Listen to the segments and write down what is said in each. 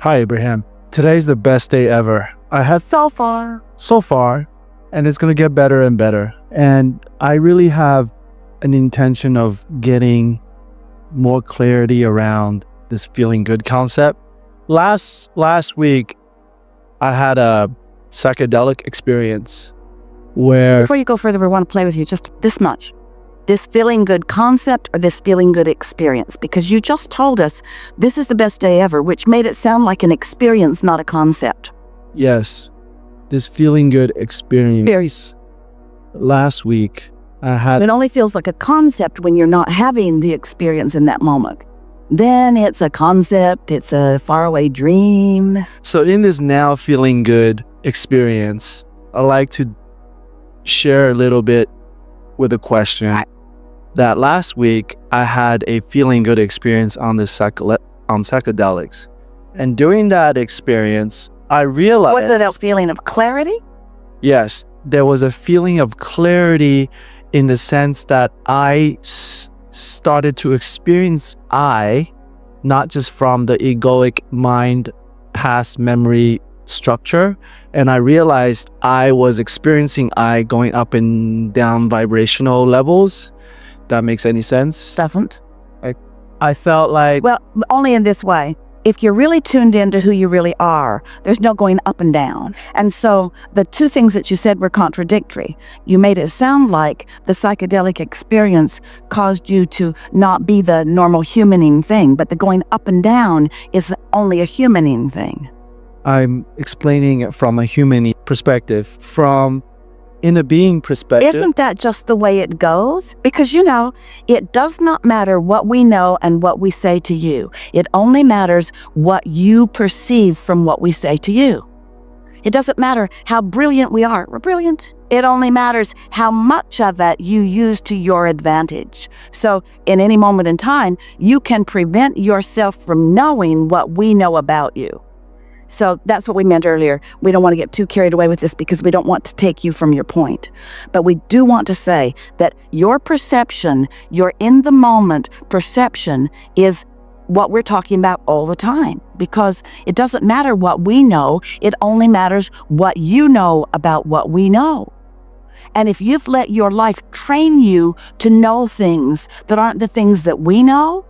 Hi, Abraham. Today's the best day ever. I had so far, and it's going to get better and better. And I really have an intention of getting more clarity around this feeling good concept. Last week, I had a psychedelic experience where... Before you go further, we want to play with you just this much. This feeling good concept or this feeling good experience? Because you just told us this is the best day ever, which made it sound like an experience, not a concept. Yes, this feeling good experience. Last week, I had... It only feels like a concept when you're not having the experience in that moment. Then it's a concept, it's a faraway dream. So in this now feeling good experience, I like to share a little bit with a question. That last week, I had a feeling good experience on psychedelics. And during that experience, I realized... Was it a feeling of clarity? Yes, there was a feeling of clarity in the sense that I started to experience I, not just from the egoic mind, past memory structure. And I realized I was experiencing I going up and down vibrational levels. That makes any sense? Doesn't. I felt like... Well, only in this way. If you're really tuned into who you really are, there's no going up and down. And so the two things that you said were contradictory. You made it sound like the psychedelic experience caused you to not be the normal humaning thing, but the going up and down is only a humaning thing. I'm explaining it from a human perspective, from inner being perspective. Isn't that just the way it goes? Because, it does not matter what we know and what we say to you. It only matters what you perceive from what we say to you. It doesn't matter how brilliant we are. We're brilliant. It only matters how much of it you use to your advantage. So in any moment in time, you can prevent yourself from knowing what we know about you. So that's what we meant earlier. We don't want to get too carried away with this because we don't want to take you from your point. But we do want to say that your perception, your in the moment perception is what we're talking about all the time. Because it doesn't matter what we know, it only matters what you know about what we know. And if you've let your life train you to know things that aren't the things that we know,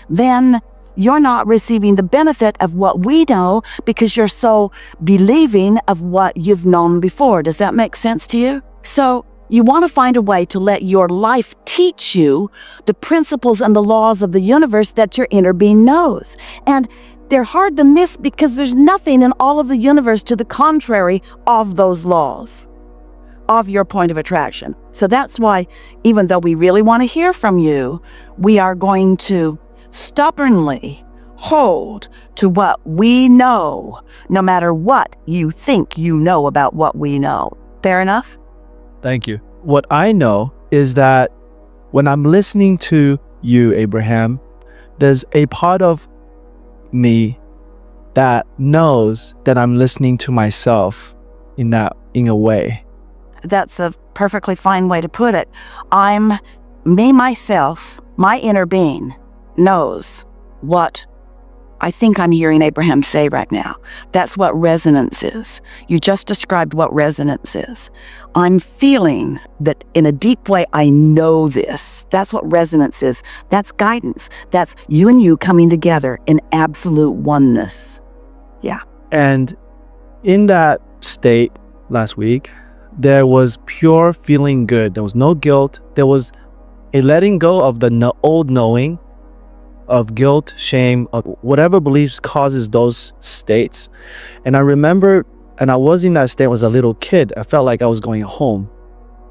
then you're not receiving the benefit of what we know because you're so believing of what you've known before. Does that make sense to you? So you want to find a way to let your life teach you the principles and the laws of the universe that your inner being knows. And they're hard to miss because there's nothing in all of the universe to the contrary of those laws, of your point of attraction. So that's why, even though we really want to hear from you, we are going to stubbornly hold to what we know, no matter what you think you know about what we know. Fair enough? Thank you. What I know is that when I'm listening to you, Abraham, there's a part of me that knows that I'm listening to myself in a way. That's a perfectly fine way to put it. Myself, my inner being, knows what I think I'm hearing Abraham say right now. That's what resonance is. You just described what resonance is. I'm feeling that in a deep way, I know this. That's what resonance is. That's guidance. That's you and you coming together in absolute oneness. Yeah. And in that state last week, there was pure feeling good. There was no guilt. There was a letting go of the old knowing, of guilt, shame, of whatever beliefs causes those states. And I remember, and I was in that state as a little kid. I felt like I was going home.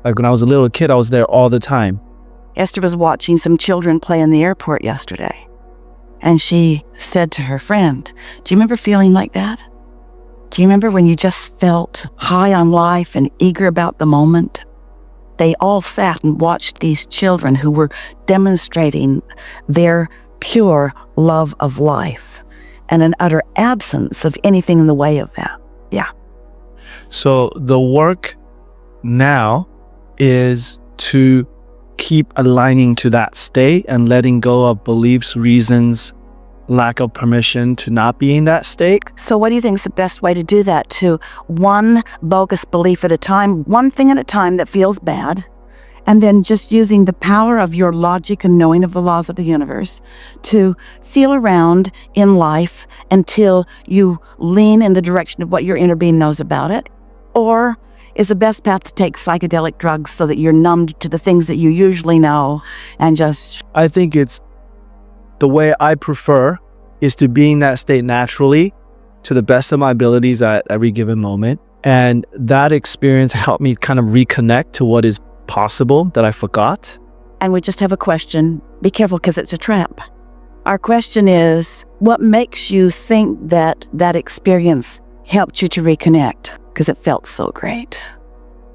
Like when I was a little kid, I was there all the time. Esther was watching some children play in the airport yesterday. And she said to her friend, "Do you remember feeling like that? Do you remember when you just felt high on life and eager about the moment?" They all sat and watched these children who were demonstrating their pure love of life and an utter absence of anything in the way of that. Yeah. So the work now is to keep aligning to that state and letting go of beliefs, reasons, lack of permission to not be in that state. So what do you think is the best way to do that? To one bogus belief at a time, one thing at a time that feels bad, and then just using the power of your logic and knowing of the laws of the universe to feel around in life until you lean in the direction of what your inner being knows about it? Or is the best path to take psychedelic drugs so that you're numbed to the things that you usually know and just... I think it's the way I prefer is to be in that state naturally to the best of my abilities at every given moment. And that experience helped me kind of reconnect to what is possible that I forgot. And we just have a question. Be careful, because it's a trap. Our question is, what makes you think that that experience helped you to reconnect? Because it felt so great.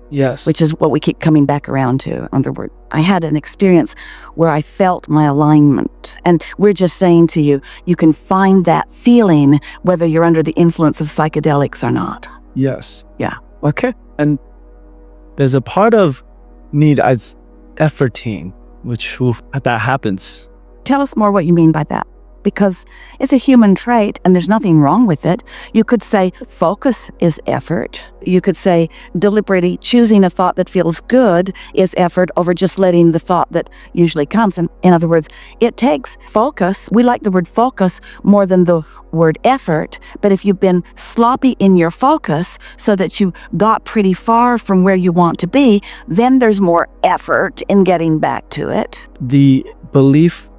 Yes. Which is what we keep coming back around to. In other words, I had an experience where I felt my alignment. And we're just saying to you, you can find that feeling whether you're under the influence of psychedelics or not. Yes. Yeah. Okay. And there's a part of me that's efforting, that happens. Tell us more what you mean by that. Because it's a human trait and there's nothing wrong with it. You could say focus is effort. You could say deliberately choosing a thought that feels good is effort over just letting the thought that usually comes. And in other words, it takes focus. We like the word focus more than the word effort. But if you've been sloppy in your focus so that you got pretty far from where you want to be, then there's more effort in getting back to it. The belief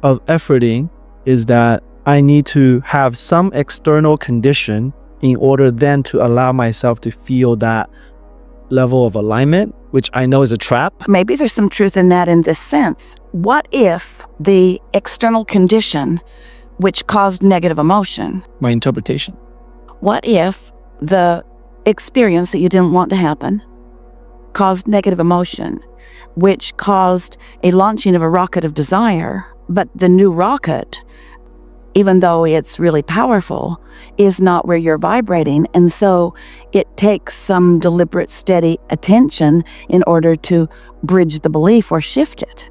of efforting is that I need to have some external condition in order then to allow myself to feel that level of alignment, which I know is a trap. Maybe there's some truth in that in this sense. What if the external condition which caused negative emotion? My interpretation. What if the experience that you didn't want to happen caused negative emotion, which caused a launching of a rocket of desire, but the new rocket, even though it's really powerful, is not where you're vibrating. And so it takes some deliberate, steady attention in order to bridge the belief or shift it.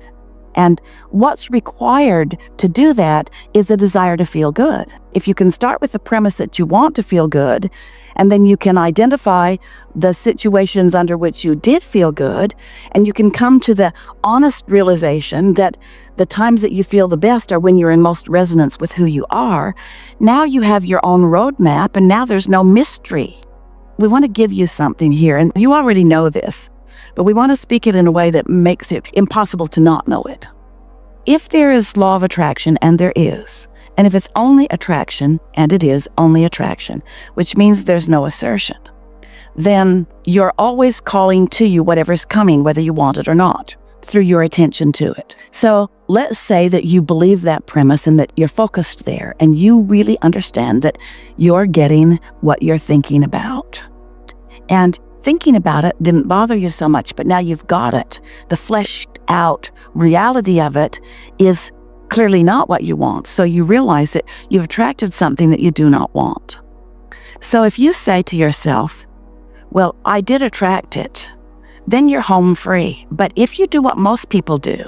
And what's required to do that is a desire to feel good. If you can start with the premise that you want to feel good, and then you can identify the situations under which you did feel good, and you can come to the honest realization that the times that you feel the best are when you're in most resonance with who you are. Now you have your own roadmap, and now there's no mystery. We want to give you something here, and you already know this, but we want to speak it in a way that makes it impossible to not know it. If there is law of attraction, and there is, and if it's only attraction, and it is only attraction, which means there's no assertion, then you're always calling to you whatever's coming, whether you want it or not, through your attention to it. So let's say that you believe that premise and that you're focused there, and you really understand that you're getting what you're thinking about. And thinking about it didn't bother you so much, but now you've got it. The fleshed out reality of it is clearly not what you want. So you realize that you've attracted something that you do not want. So if you say to yourself, well, I did attract it, then you're home free. But if you do what most people do,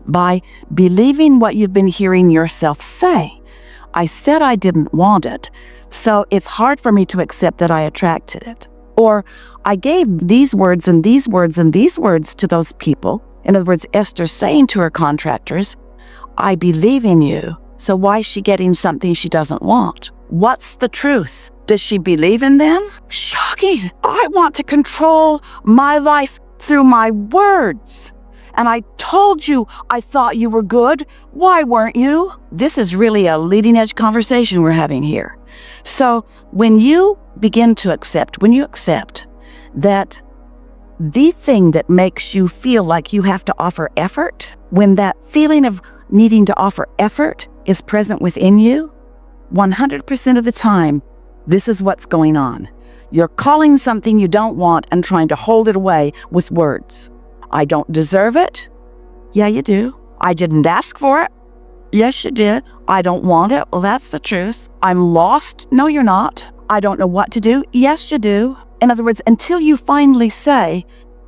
by believing what you've been hearing yourself say, I said I didn't want it, so it's hard for me to accept that I attracted it. Or I gave these words and these words and these words to those people. In other words, Esther saying to her contractors, I believe in you, so why is she getting something she doesn't want? What's the truth? Does she believe in them? Shocking. I want to control my life through my words. And I told you I thought you were good. Why weren't you? This is really a leading edge conversation we're having here. So when you begin to accept, when you accept that the thing that makes you feel like you have to offer effort, when that feeling of needing to offer effort is present within you, 100% of the time, this is what's going on. You're calling something you don't want and trying to hold it away with words. I don't deserve it. Yeah, you do. I didn't ask for it. Yes, you did. I don't want it. Well, that's the truth. I'm lost. No, you're not. I don't know what to do. Yes, you do. In other words, until you finally say,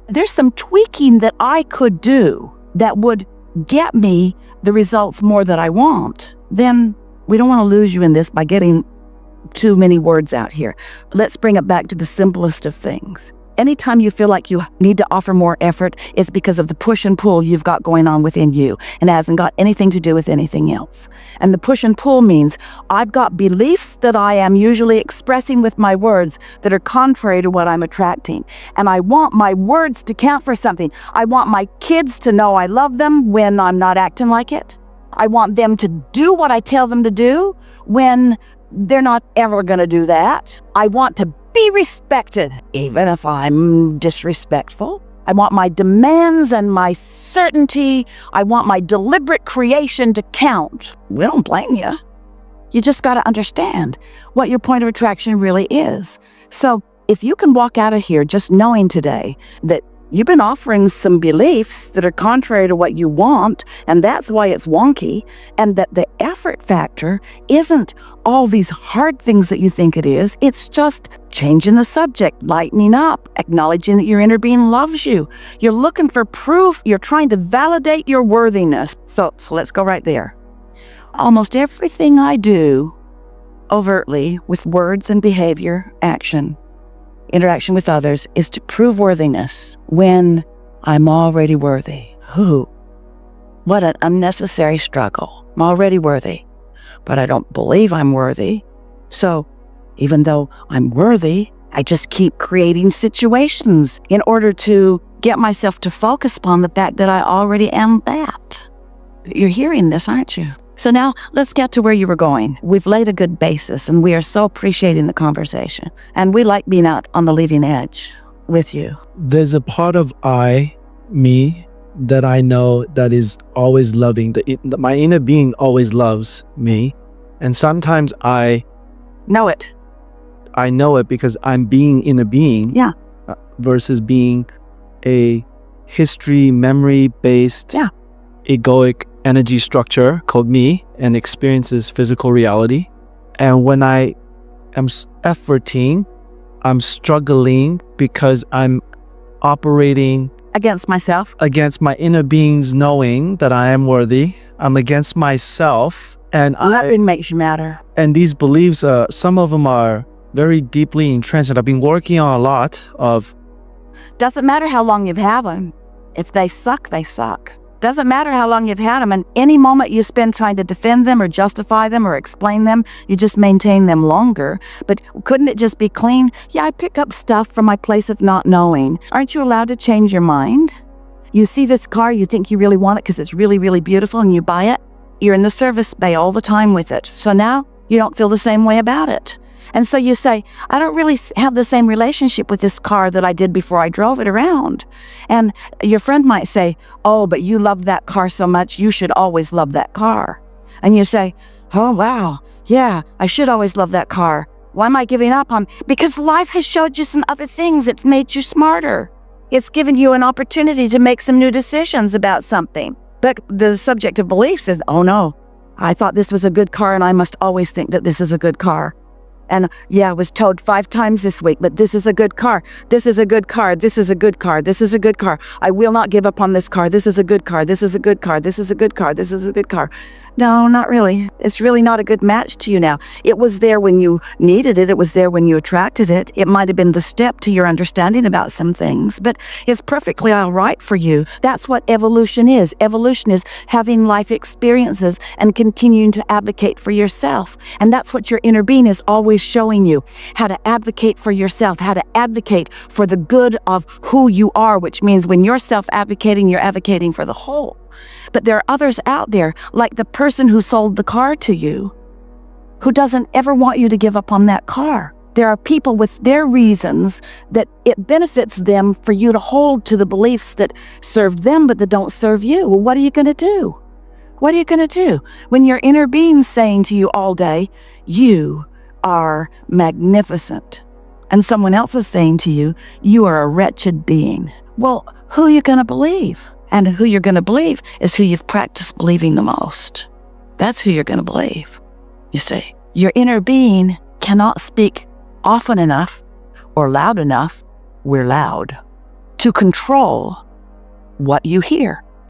there's some tweaking that I could do that would get me the results more that I want, then we don't want to lose you in this by getting too many words out here. Let's bring it back to the simplest of things. Anytime you feel like you need to offer more effort, it's because of the push and pull you've got going on within you, and it hasn't got anything to do with anything else. And the push and pull means I've got beliefs that I am usually expressing with my words that are contrary to what I'm attracting. And I want my words to count for something. I want my kids to know I love them when I'm not acting like it. I want them to do what I tell them to do when they're not ever going to do that. I want to be respected, even if I'm disrespectful. I want my demands and my certainty. I want my deliberate creation to count. We don't blame you. You just got to understand what your point of attraction really is. So if you can walk out of here just knowing today that you've been offering some beliefs that are contrary to what you want, and that's why it's wonky, and that the effort factor isn't all these hard things that you think it is. It's just changing the subject, lightening up, acknowledging that your inner being loves you. You're looking for proof. You're trying to validate your worthiness. So let's go right there. Almost everything I do overtly with words and behavior, action, interaction with others is to prove worthiness when I'm already worthy. What an unnecessary struggle. I'm already worthy, but I don't believe I'm worthy. So even though I'm worthy, I just keep creating situations in order to get myself to focus upon the fact that I already am that. You're hearing this, aren't you? So now let's get to where you were going. We've laid a good basis, and we are so appreciating the conversation. And we like being out on the leading edge with you. There's a part of me, that I know that is always loving. My inner being always loves me. And sometimes I know it. I know it because I'm being in a being. Yeah. Versus being a history, memory-based, egoic energy structure called me and experiences physical reality. And when I am efforting, I'm struggling because I'm operating against myself, against my inner being's knowing that I am worthy. I'm against myself, and nothing makes you matter. And these beliefs, some of them are very deeply entrenched. I've been working on a lot of. Doesn't matter how long you've had them. If they suck, they suck. Doesn't matter how long you've had them, and any moment you spend trying to defend them or justify them or explain them, you just maintain them longer. But couldn't it just be clean? Yeah, I pick up stuff from my place of not knowing. Aren't you allowed to change your mind? You see this car, you think you really want it because it's really, really beautiful, and you buy it. You're in the service bay all the time with it. So now you don't feel the same way about it. And so you say, I don't really have the same relationship with this car that I did before I drove it around. And your friend might say, oh, but you love that car so much, you should always love that car. And you say, oh, wow, yeah, I should always love that car. Why am I giving up on? Because life has showed you some other things. It's made you smarter. It's given you an opportunity to make some new decisions about something. But the subject of belief says, oh no, I thought this was a good car and I must always think that this is a good car. And yeah, I was towed 5 times this week, but this is a good car. This is a good car. This is a good car. This is a good car. I will not give up on this car. This is a good car. This is a good car. This is a good car. This is a good car. No, not really. It's really not a good match to you now. It was there when you needed it. It was there when you attracted it. It might have been the step to your understanding about some things, but it's perfectly all right for you. That's what evolution is. Evolution is having life experiences and continuing to advocate for yourself. And that's what your inner being is always showing you, how to advocate for yourself, how to advocate for the good of who you are, which means when you're self-advocating, you're advocating for the whole. But there are others out there, like the person who sold the car to you, who doesn't ever want you to give up on that car. There are people with their reasons that it benefits them for you to hold to the beliefs that served them but that don't serve you. Well, what are you going to do? What are you going to do when your inner being's saying to you all day, you are magnificent, and someone else is saying to you, you are a wretched being? Well, who are you going to believe? And who you're going to believe is who you've practiced believing the most. That's who you're going to believe, you see. Your inner being cannot speak often enough or loud enough, we're loud, to control what you hear.